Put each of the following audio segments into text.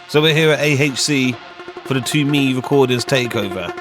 So we're here at AHC for the TWO-MEI Recorders Takeover.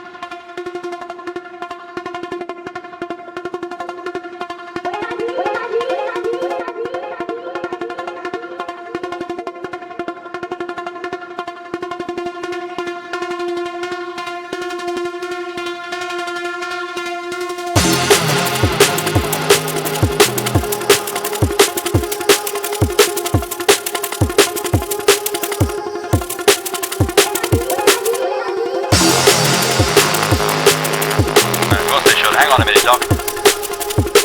Hang on a minute, Doc.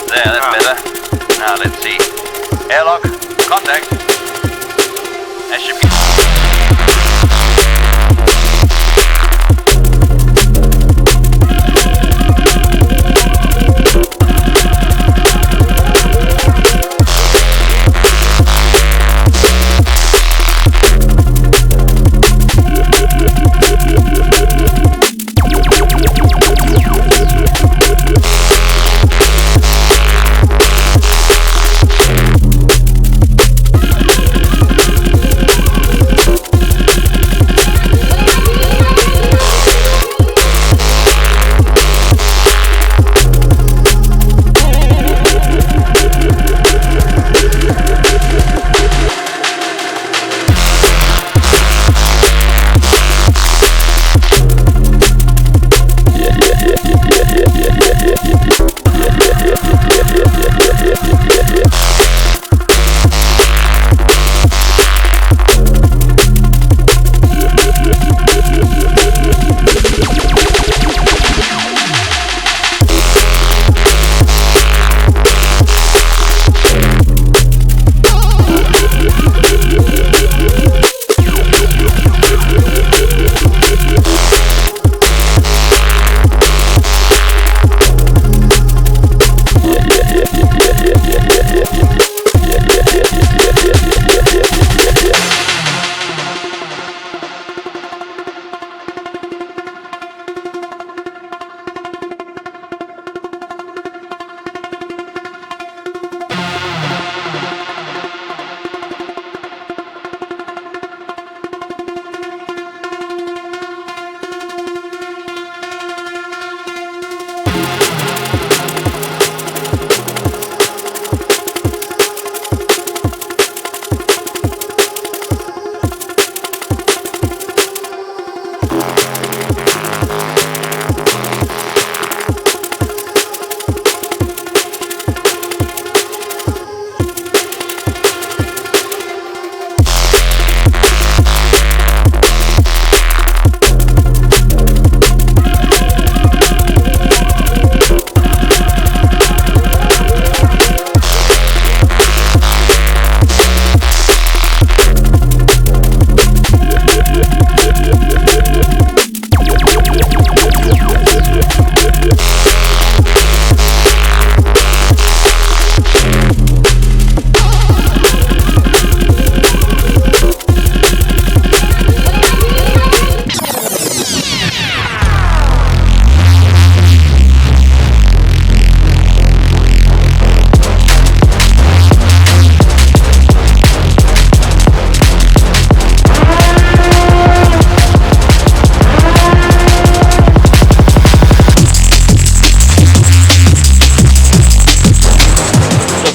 There, that's better. Now let's see. Airlock, contact. That should be.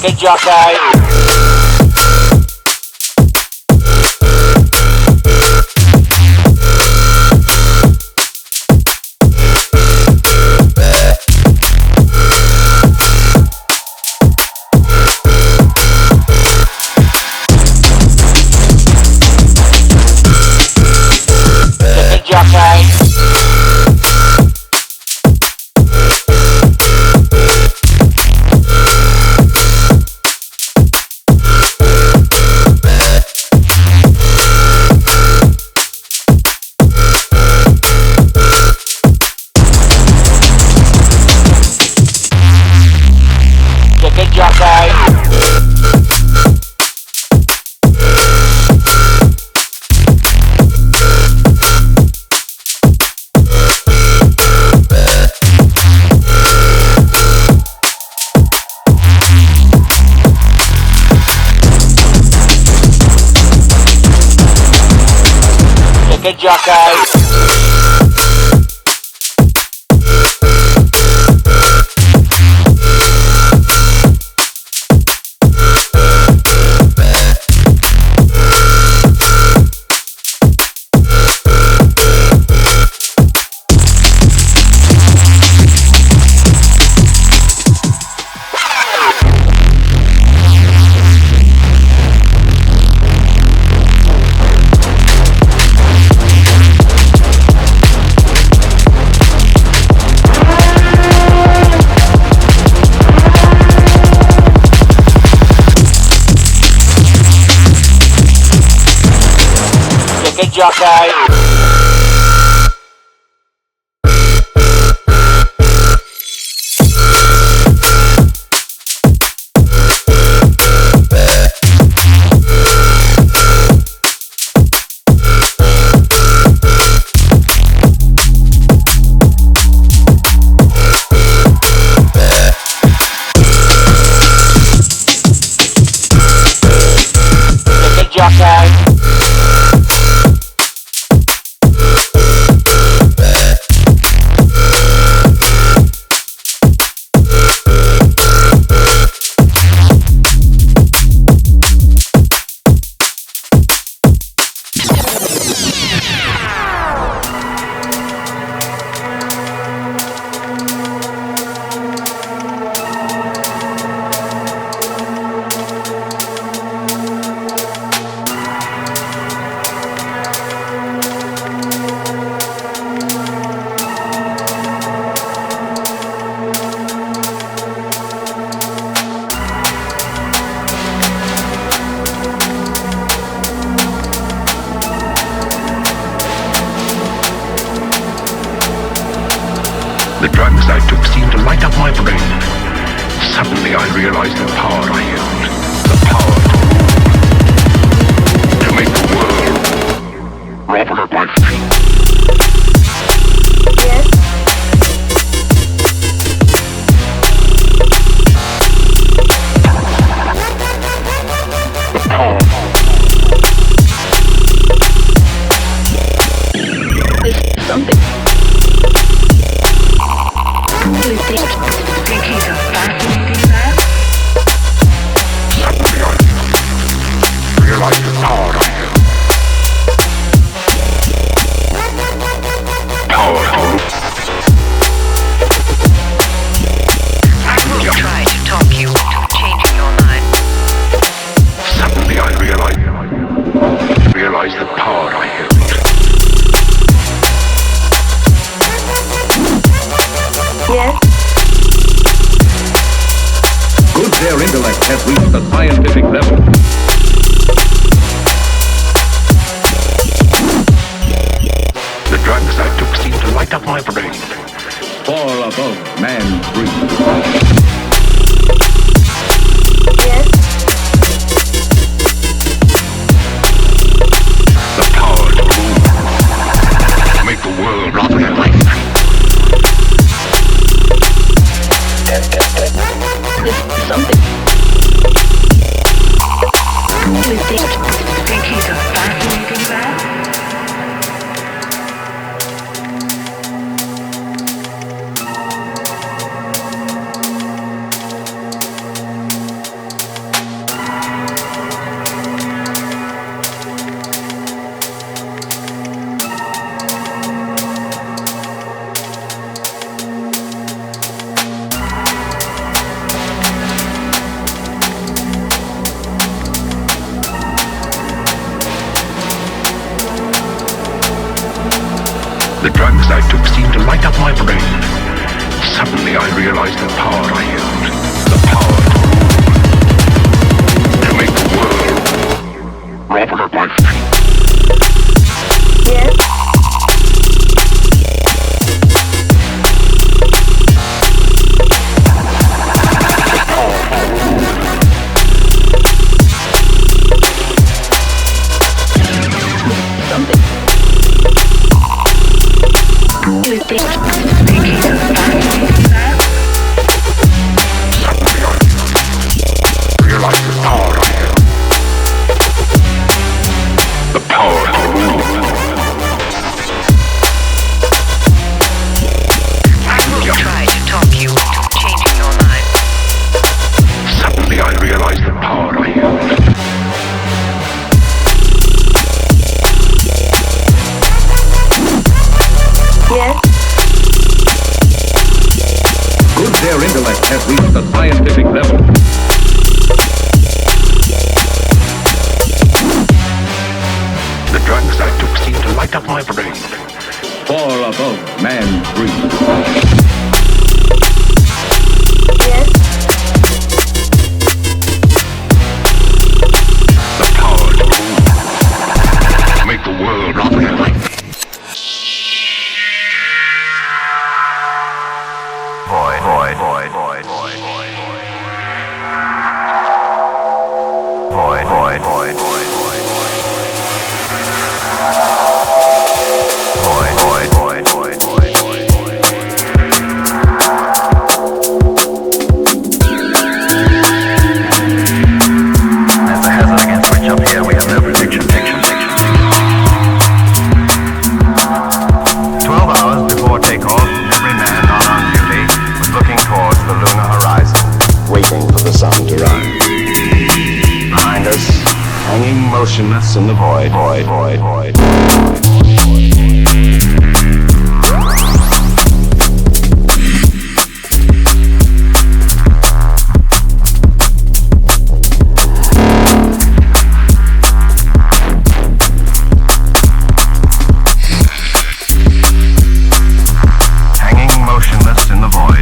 Good jockey. Good jockey. Good jockey. The drugs I took seemed to light up my brain. Suddenly I realized the power I held. The power to make the world grovel at my feet. Yes. The power. There's something. You think he's a fascinating man? Suddenly I realized the power I held. Power. I will try to talk you into changing your mind. Suddenly I realized the power I held. Yes. Could their intellect have reached the scientific level? The drugs I took seemed to light up my brain. Far above man's reach. Yes. The power to rule, to make the world rather than life. There's something. You think he's a fascinating man? The drugs I took seemed to light up my brain. Suddenly I realized the power I held. The power to make the world grovel at my feet. Yes. Something. You think he's a fascinating man? Suddenly I realized the power I held. The power to rule, The drugs I took seemed to light up my brain. Far above man's dreams. Yes. The power to move. Make the world run their life. There's a hazard against which up here we have no protection. 12 hours before takeoff, every man not on duty was looking towards the lunar horizon, waiting for the sun to rise. Behind us, hanging motionless in the void. Hanging motionless in the void.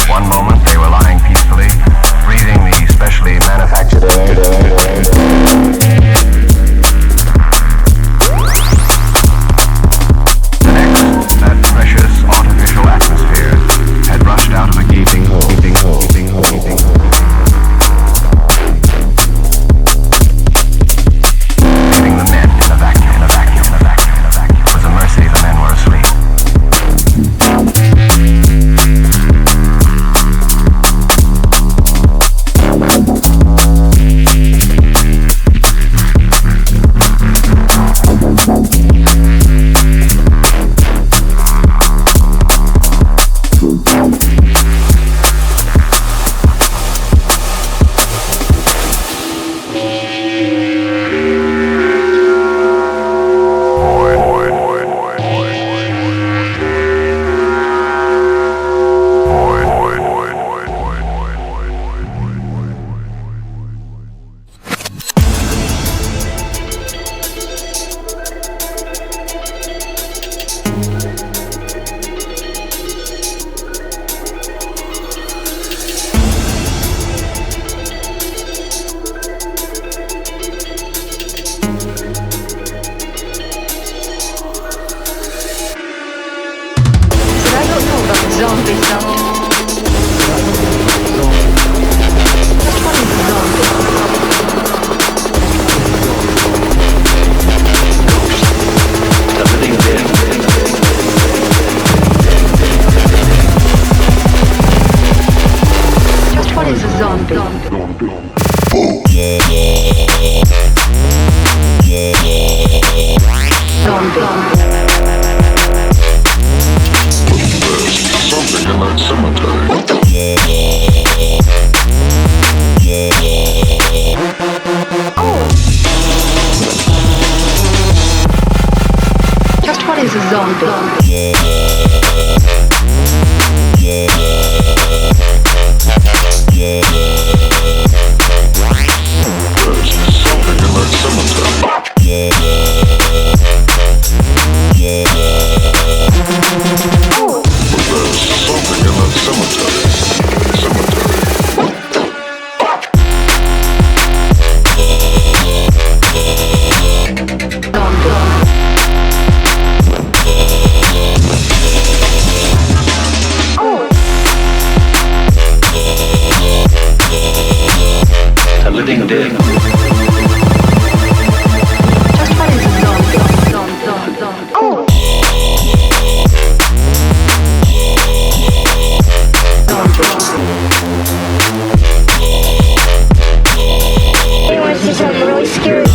One moment they were lying peacefully, breathing the specially manufactured air. The next, that precious artificial atmosphere had rushed out of a gaping hole. Leaving the men in a vacuum. It was a mercy the men were asleep. Zombie sound. Just what is a zombie? Just what is a zombie? Something in that cemetery. What the? Just what is a zombie? There's something in that cemetery. There's something in that cemetery. What the fuck? The living dead. Just what is a zombie? Oh! He wants to do something really scary.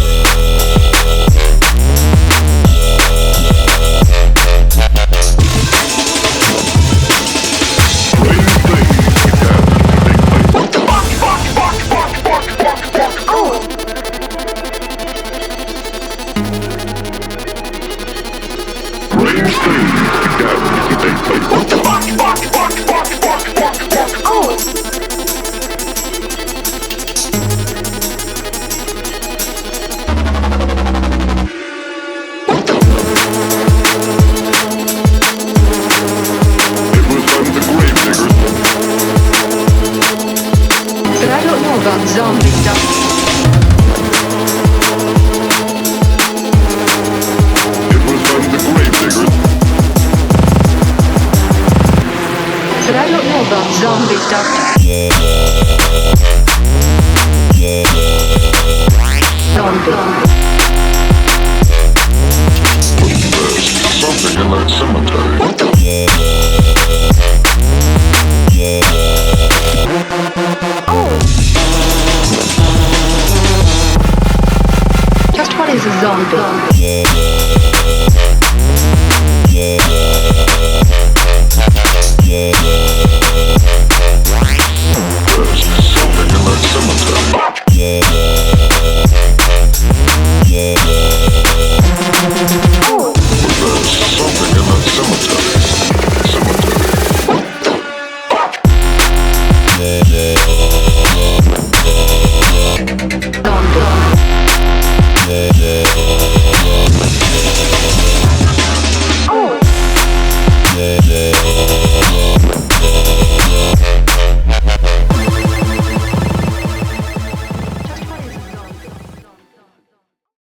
What the fuck? Zombies doctor. Zombie. Something in that cemetery. Just what is a zombie? Something in that cemetery. Something in that cemetery. Zombie.